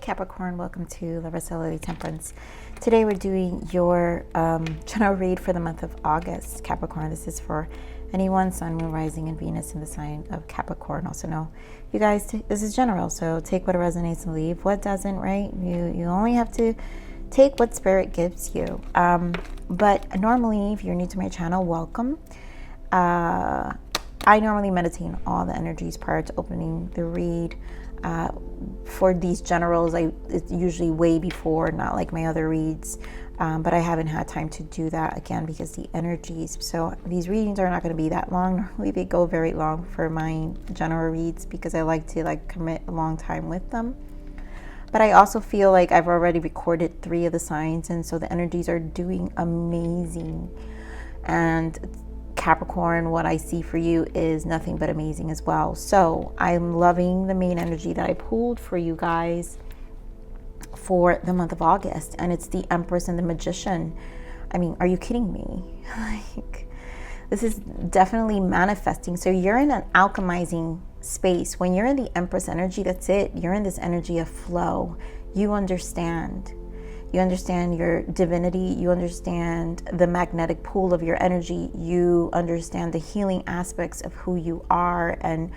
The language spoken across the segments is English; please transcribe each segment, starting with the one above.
Capricorn, welcome to Larisa Lili Temperance. Today we're doing your general read for the month of August, Capricorn. This is for anyone, Sun, Moon, Rising, and Venus in the sign of Capricorn. Also know, you guys, this is general, so take what resonates and leave what doesn't, right? You only have to take what Spirit gives you. But normally, if you're new to my channel, welcome. I normally meditate on all the energies prior to opening the read. For these generals, it's usually way before, not like my other reads, but I haven't had time to do that again because the energies. So these readings are not going to be that long. Normally they go very long for my general reads because I like to commit a long time with them. But I also feel like I've already recorded 3 of the signs, and so the energies are doing amazing. And Capricorn, what I see for you is nothing but amazing as well. So I'm loving the main energy that I pulled for you guys for the month of August, and it's the Empress and the Magician. I mean, are you kidding me? This is definitely manifesting. So you're in an alchemizing space. When you're in the Empress energy, that's it. You're in this energy of flow. You understand. You understand your divinity. You understand the magnetic pull of your energy. You understand the healing aspects of who you are and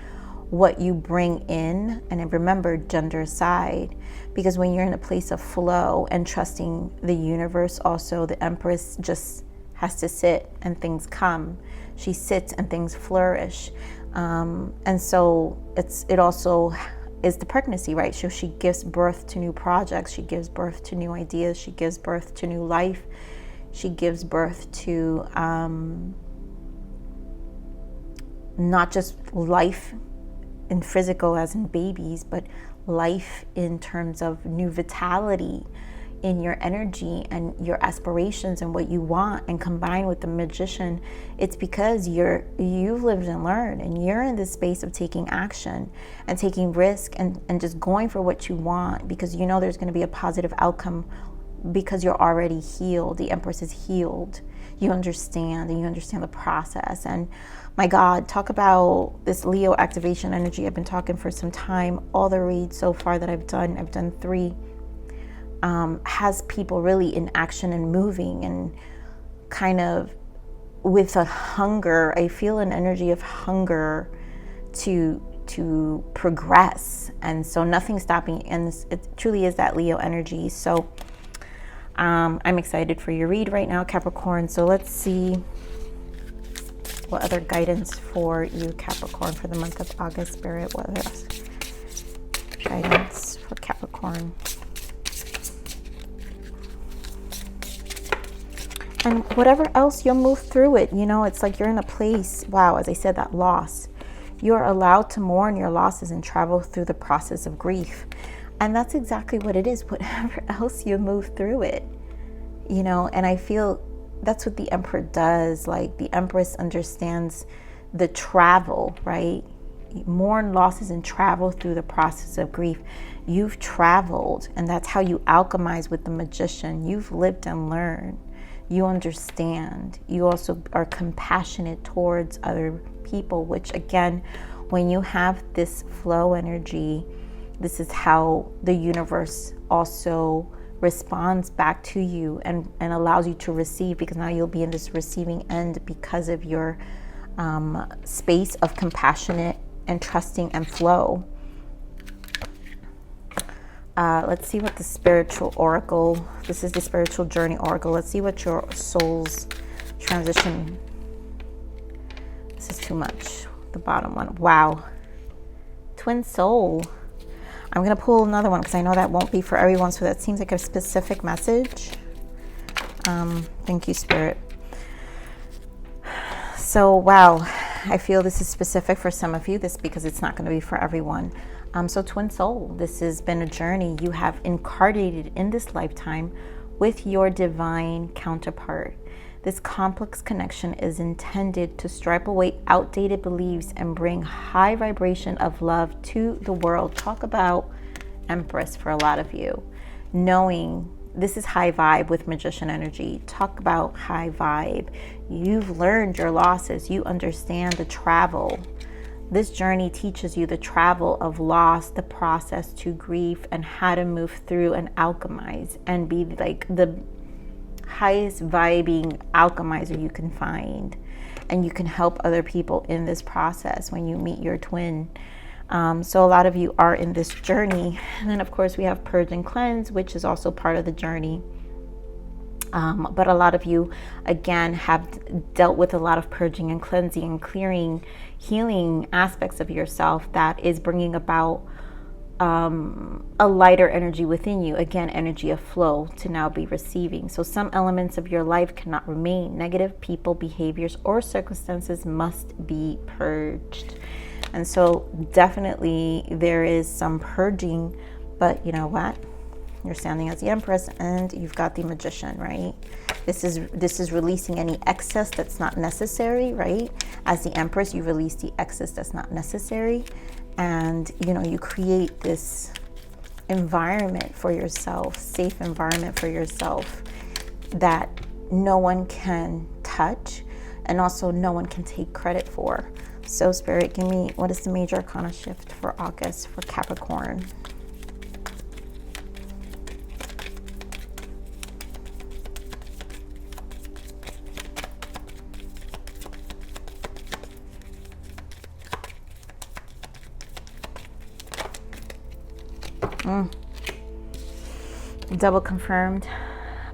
what you bring in. And remember, gender aside, because when you're in a place of flow and trusting the universe, also the Empress just has to sit and things come. She sits and things flourish. And so it also is the pregnancy, right? So she gives birth to new projects. She gives birth to new ideas. She gives birth to new life. She gives birth to not just life in physical as in babies, but life in terms of new vitality in your energy and your aspirations and what you want. And combined with the Magician, it's because you've lived and learned, and you're in this space of taking action and taking risk and just going for what you want, because you know there's going to be a positive outcome because you're already healed. The Empress is healed. You understand, and you understand the process. And my God, talk about this Leo activation energy. I've been talking for some time. All the reads so far that I've done 3, has people really in action and moving and kind of with a hunger. I feel an energy of hunger to progress, and so nothing's stopping, and it truly is that Leo energy. So I'm excited for your read right now, Capricorn. So let's see what other guidance for you, Capricorn, for the month of August. Spirit, what other guidance for Capricorn? And whatever else, you'll move through it. You know, it's like you're in a place, wow, as I said, that loss. You're allowed to mourn your losses and travel through the process of grief. And that's exactly what it is. Whatever else, you move through it. You know, and I feel that's what the Emperor does. Like, the Empress understands the travel, right? Mourn losses and travel through the process of grief. You've traveled, and that's how you alchemize with the Magician. You've lived and learned. You understand. You also are compassionate towards other people, which again, when you have this flow energy, this is how the universe also responds back to you and allows you to receive, because now you'll be in this receiving end because of your space of compassionate and trusting and flow. Let's see what the spiritual oracle, this is the spiritual journey oracle. Let's see what your soul's transition, this is too much, the bottom one. Wow. Twin soul. I'm going to pull another one because I know that won't be for everyone. So that seems like a specific message. Thank you, Spirit. So, wow. I feel this is specific for some of you, this because it's not going to be for everyone. So twin soul, this has been a journey you have incarnated in this lifetime with your divine counterpart. This complex connection is intended to stripe away outdated beliefs and bring high vibration of love to the world. Talk about Empress for a lot of you. Knowing this is high vibe with Magician energy. Talk about high vibe. You've learned your losses. You understand the travel. This journey teaches you the travel of loss, the process to grief, and how to move through and alchemize and be like the highest vibing alchemizer you can find. And you can help other people in this process when you meet your twin. So a lot of you are in this journey. And then of course we have purge and cleanse, which is also part of the journey. But a lot of you, again, have dealt with a lot of purging and cleansing and clearing, healing aspects of yourself that is bringing about a lighter energy within you. Again, energy of flow to now be receiving. So some elements of your life cannot remain. Negative people, behaviors, or circumstances must be purged. And so definitely there is some purging, but you know what? You're standing as the Empress and you've got the Magician, right? This is releasing any excess that's not necessary, right? As the Empress, you release the excess that's not necessary. And, you know, you create this environment for yourself, safe environment for yourself that no one can touch and also no one can take credit for. So Spirit, give me, what is the major arcana shift for August for Capricorn? Double confirmed.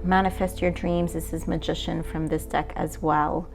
Manifest your dreams. This is Magician from this deck as well.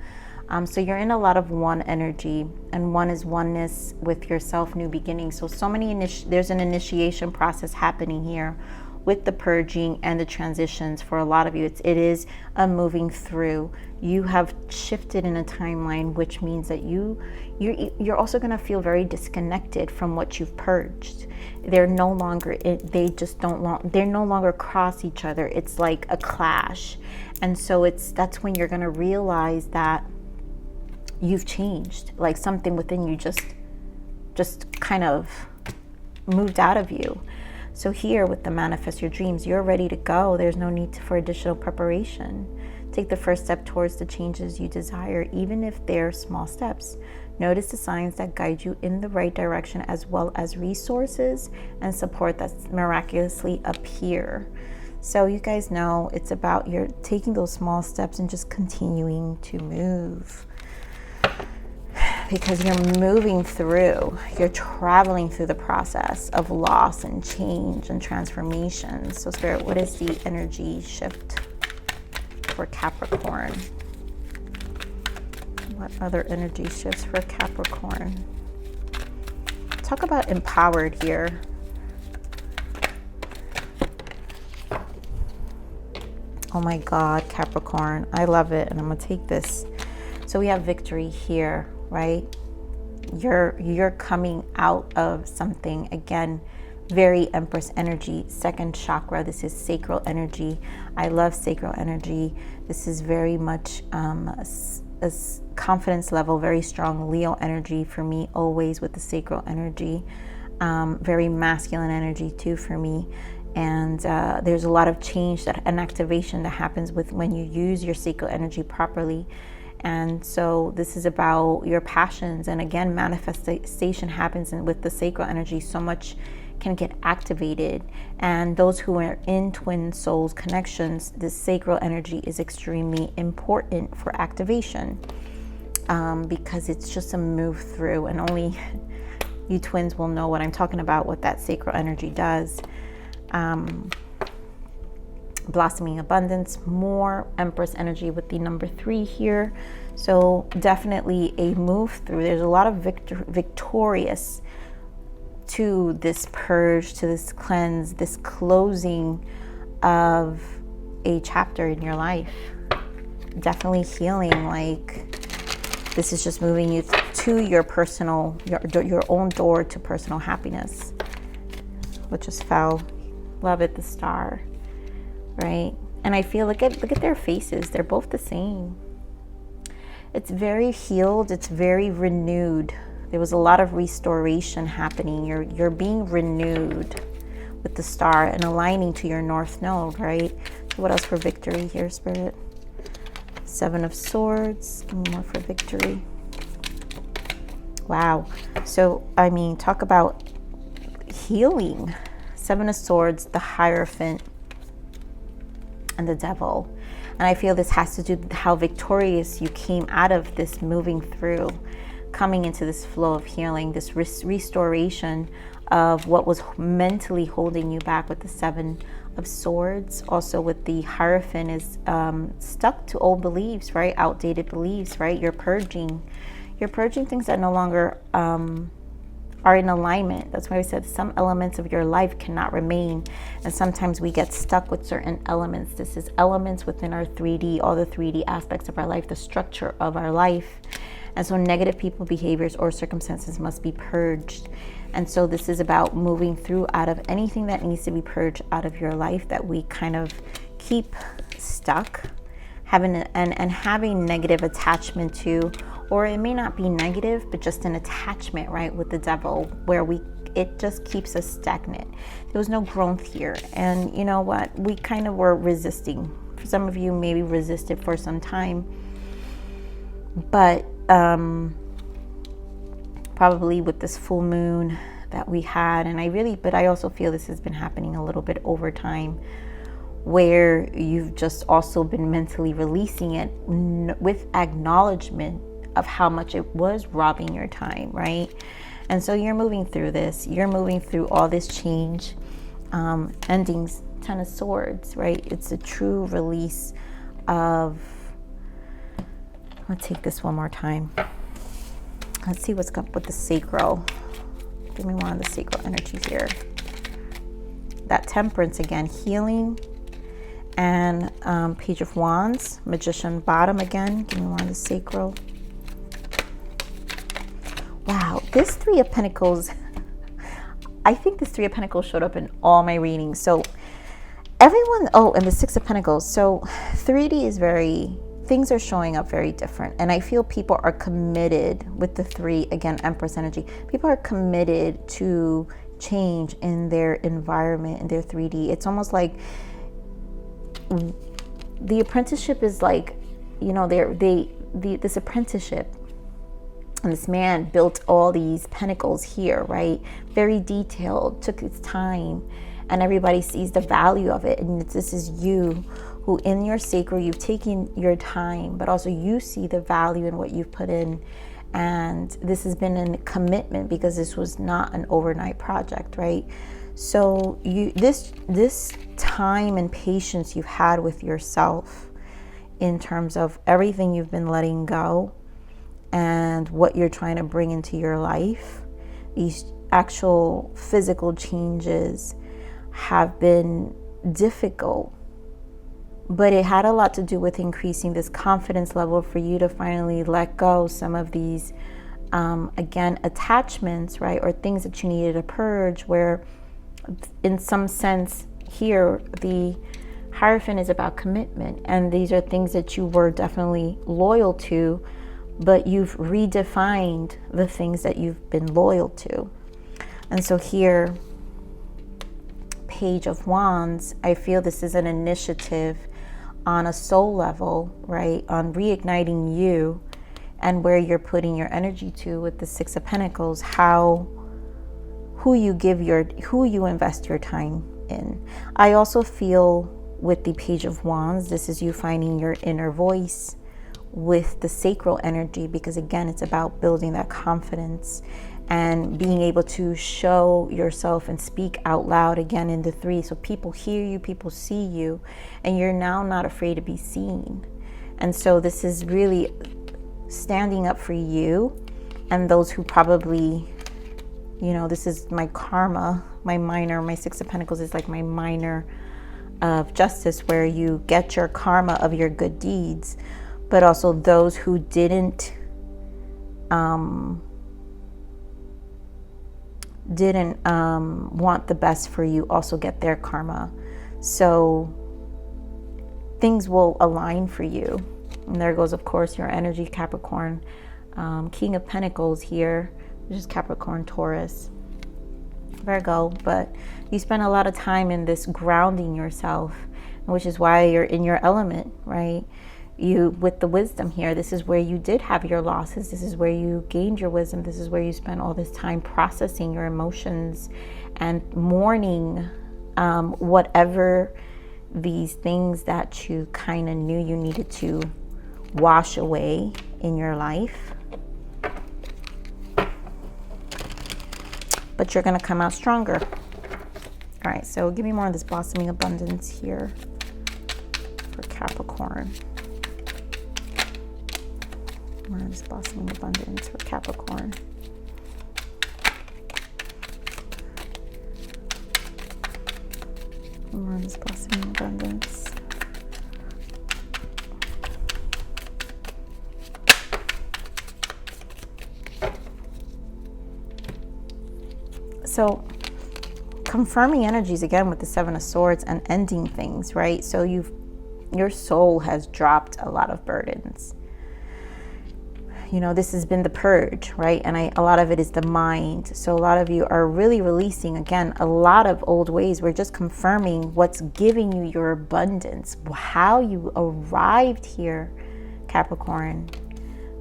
So you're in a lot of one energy, and one is oneness with yourself, new beginning. So many there's an initiation process happening here with the purging and the transitions. For a lot of you, it is a moving through. You have shifted in a timeline, which means that you're also going to feel very disconnected from what you've purged. They're no longer, they're no longer cross each other. It's like a clash. And so that's when you're going to realize that you've changed, like something within you just kind of moved out of you. So here with the manifest your dreams, you're ready to go. There's no need for additional preparation. Take the first step towards the changes you desire, even if they're small steps. Notice the signs that guide you in the right direction, as well as resources and support that miraculously appear. So you guys know it's about you're taking those small steps and just continuing to move. Because you're moving through, you're traveling through the process of loss and change and transformation. So Spirit, what is the energy shift for Capricorn? What other energy shifts for Capricorn? Talk about empowered here. Oh my God, Capricorn, I love it. And I'm gonna take this. So we have victory here, right? You're coming out of something, again, very Empress energy, second chakra. This is sacral energy. I love sacral energy. This is very much a confidence level, very strong Leo energy for me, always with the sacral energy. Very masculine energy too for me. And there's a lot of change and activation that happens when you use your sacral energy properly. And so this is about your passions. And again, manifestation happens with the sacral energy. So much can get activated. And those who are in twin souls connections, this sacral energy is extremely important for activation, because it's just a move through. And only you twins will know what I'm talking about, what that sacral energy does. Blossoming abundance, more Empress energy with the number 3 here. So definitely a move through. There's a lot of victorious to this purge, to this cleanse, this closing of a chapter in your life. Definitely healing. Like this is just moving you to your personal, your own door to personal happiness, which just fell. Love it, the star. Right? And I feel, look at their faces. They're both the same. It's very healed. It's very renewed. There was a lot of restoration happening. You're being renewed with the star and aligning to your north node, right? So what else for victory here, Spirit? 7 of Swords. Give me more for victory. Wow. So, I mean, talk about healing. Seven of Swords, the Hierophant, and the Devil. And I feel this has to do with how victorious you came out of this, moving through, coming into this flow of healing, this restoration of what was mentally holding you back with the Seven of Swords. Also with the Hierophant is stuck to old beliefs, right? Outdated beliefs, right? You're purging things that no longer are in alignment. That's why I said some elements of your life cannot remain. And sometimes we get stuck with certain elements. This is elements within our 3D, all the 3D aspects of our life, the structure of our life. And so negative people, behaviors, or circumstances must be purged. And so this is about moving through out of anything that needs to be purged out of your life that we kind of keep stuck, having negative attachment to, or it may not be negative, but just an attachment, right, with the Devil, where it just keeps us stagnant. There was no growth here. And you know what? We kind of were resisting. For some of you, maybe resisted for some time. But probably with this full moon that we had, but I also feel this has been happening a little bit over time, where you've just also been mentally releasing it with acknowledgement of how much it was robbing your time, right? And so you're moving through this. You're moving through all this change, endings, Ten of Swords, right? It's a true release of... Let's take this one more time. Let's see what's up with the sacral. Give me one of the sacral energy here. That Temperance again, healing, and Page of Wands, Magician bottom again. Give me one of the sacral. Wow, this Three of Pentacles, I think this Three of Pentacles showed up in all my readings. So everyone, and the Six of Pentacles. So 3D is things are showing up very different. And I feel people are committed with the three, again, Empress energy. People are committed to change in their environment, in their 3D. It's almost like the apprenticeship is like, this apprenticeship. And this man built all these pentacles here, right? Very detailed, took his time, and everybody sees the value of it. And this is you who in your sacral, you've taken your time, but also you see the value in what you've put in. And this has been a commitment because this was not an overnight project, right? So this time and patience you've had with yourself in terms of everything you've been letting go and what you're trying to bring into your life, these actual physical changes have been difficult, but it had a lot to do with increasing this confidence level for you to finally let go some of these, again, attachments, right? Or things that you needed to purge, where in some sense here, the Hierophant is about commitment. And these are things that you were definitely loyal to, but you've redefined the things that you've been loyal to. And so here, Page of Wands, I feel this is an initiative on a soul level, right? On reigniting you and where you're putting your energy to with the Six of Pentacles, who you invest your time in. I also feel with the Page of Wands, this is you finding your inner voice with the sacral energy, because again, it's about building that confidence and being able to show yourself and speak out loud again in the three. So people hear you, people see you, and you're now not afraid to be seen. And so this is really standing up for you and those who probably, this is my karma, my Six of Pentacles is like my minor of justice, where you get your karma of your good deeds, but also those who didn't want the best for you also get their karma. So things will align for you. And there goes, of course, your energy, Capricorn. King of Pentacles here, which is Capricorn, Taurus, Virgo. But you spend a lot of time in this grounding yourself, which is why you're in your element, right? you, with the wisdom here, this is where you did have your losses. This is where you gained your wisdom. This is where you spent all this time processing your emotions and mourning whatever these things that you kind of knew you needed to wash away in your life. But you're going to come out stronger. All right, so give me more of this blossoming abundance here for Capricorn. More of this blossoming abundance for Capricorn. More of this blossoming abundance. So confirming energies again with the Seven of Swords and ending things, right? So your soul has dropped a lot of burdens. You know, this has been the purge, right? And a lot of it is the mind. So a lot of you are really releasing, again, a lot of old ways. We're just confirming what's giving you your abundance, how you arrived here, Capricorn.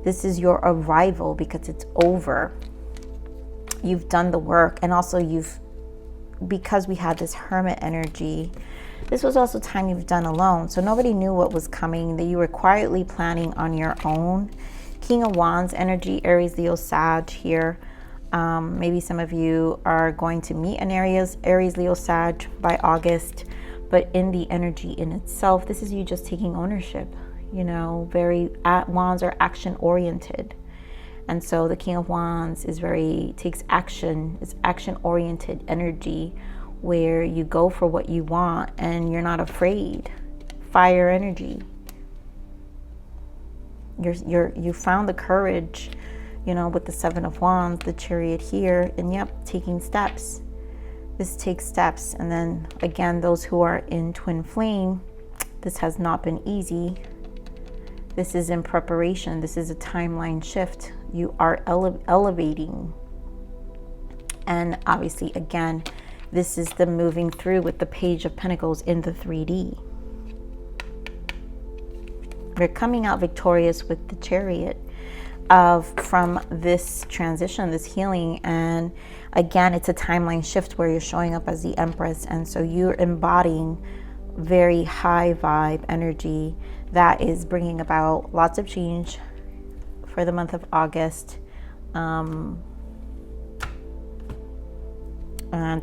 This is your arrival because it's over. You've done the work, and also because we had this hermit energy, this was also time you've done alone. So nobody knew what was coming, that you were quietly planning on your own. King of Wands energy, Aries, Leo, Sag here. Maybe some of you are going to meet an Aries, Leo, Sag by August, but in the energy in itself, this is you just taking ownership. You know, Wands are action oriented. And so the King of Wands takes action. It's action-oriented energy where you go for what you want and you're not afraid. Fire energy. You found the courage, you know, with the Seven of Wands, the Chariot here, and yep, taking steps. This takes steps. And then again, those who are in twin flame, this has not been easy. This is in preparation. This is a timeline shift. You are elevating. And obviously, again, this is the moving through with the Page of Pentacles in the 3D. We're coming out victorious with the Chariot from this transition, this healing. And again, it's a timeline shift where you're showing up as the Empress. And so you're embodying very high vibe energy that is bringing about lots of change for the month of August, and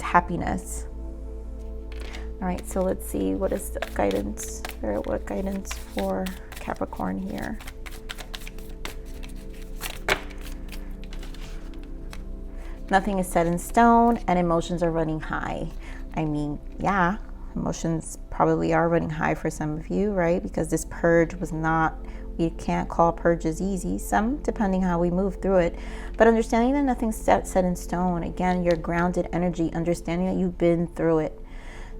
happiness. All right, so let's see, what is the guidance, or what guidance for Capricorn here? Nothing is set in stone and emotions are running high. I mean, yeah, emotions probably are running high for some of you, right? Because this purge was not, we can't call purges easy, some depending how we move through it. But understanding that nothing's set in stone. Again, your grounded energy, understanding that you've been through it.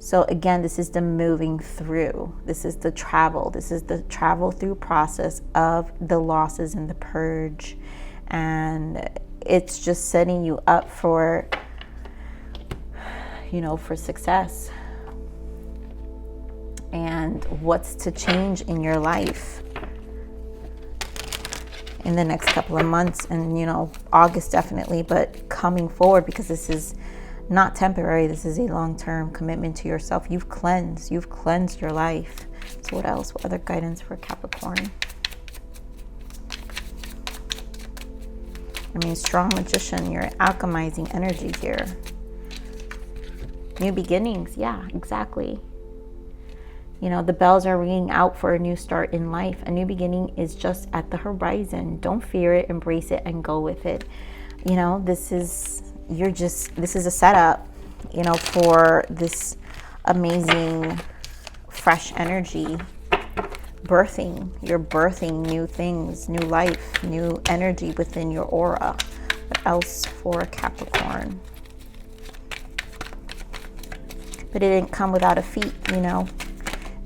So again, this is the moving through. This is the travel. This is the travel through process of the losses and the purge. And it's just setting you up for, you know, for success. And what's to change in your life in the next couple of months, and you know, August definitely, but coming forward, because this is not temporary. This is a long-term commitment to yourself. You've cleansed your life. So what else? What other guidance for Capricorn? I mean, strong magician, you're alchemizing energy here. New beginnings, yeah, exactly. You know, the bells are ringing out for a new start in life. A new beginning is just at the horizon. Don't fear it, embrace it, and go with it. You know, this is a setup, you know, for this amazing, fresh energy. You're birthing new things, new life, new energy within your aura. What else for Capricorn? But it didn't come without a feat, you know.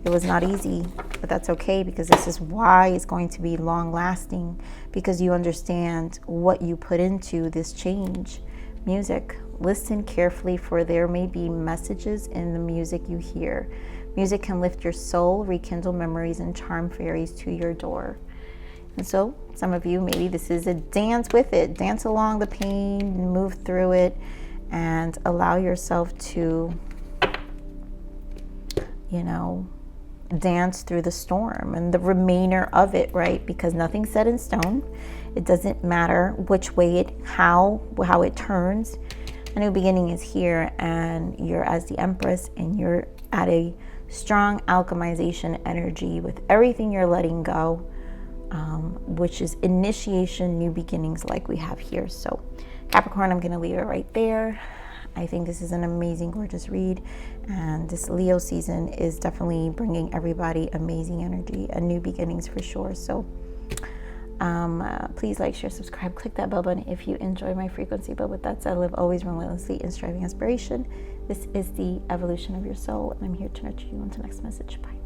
It was not easy, but that's okay, because this is why it's going to be long lasting, because you understand what you put into this change. Music. Listen carefully, for there may be messages in the music you hear. Music can lift your soul, rekindle memories, and charm fairies to your door. And so some of you, maybe this is a dance with it. Dance along the pain, move through it, and allow yourself to, you know, dance through the storm and the remainder of it, right? Because nothing's set in stone. It doesn't matter which way how it turns. A new beginning is here, and you're as the Empress, and you're at a strong alchemization energy with everything you're letting go, which is initiation, new beginnings, like we have here. So Capricorn, I'm going to leave it right there. I think this is an amazing, gorgeous read, and this Leo season is definitely bringing everybody amazing energy and new beginnings for sure. So please like, share, subscribe, click that bell button if you enjoy my frequency. But with that said, live always relentlessly in striving aspiration. This is the evolution of your soul, and I'm here to nurture you. Until next message. Bye.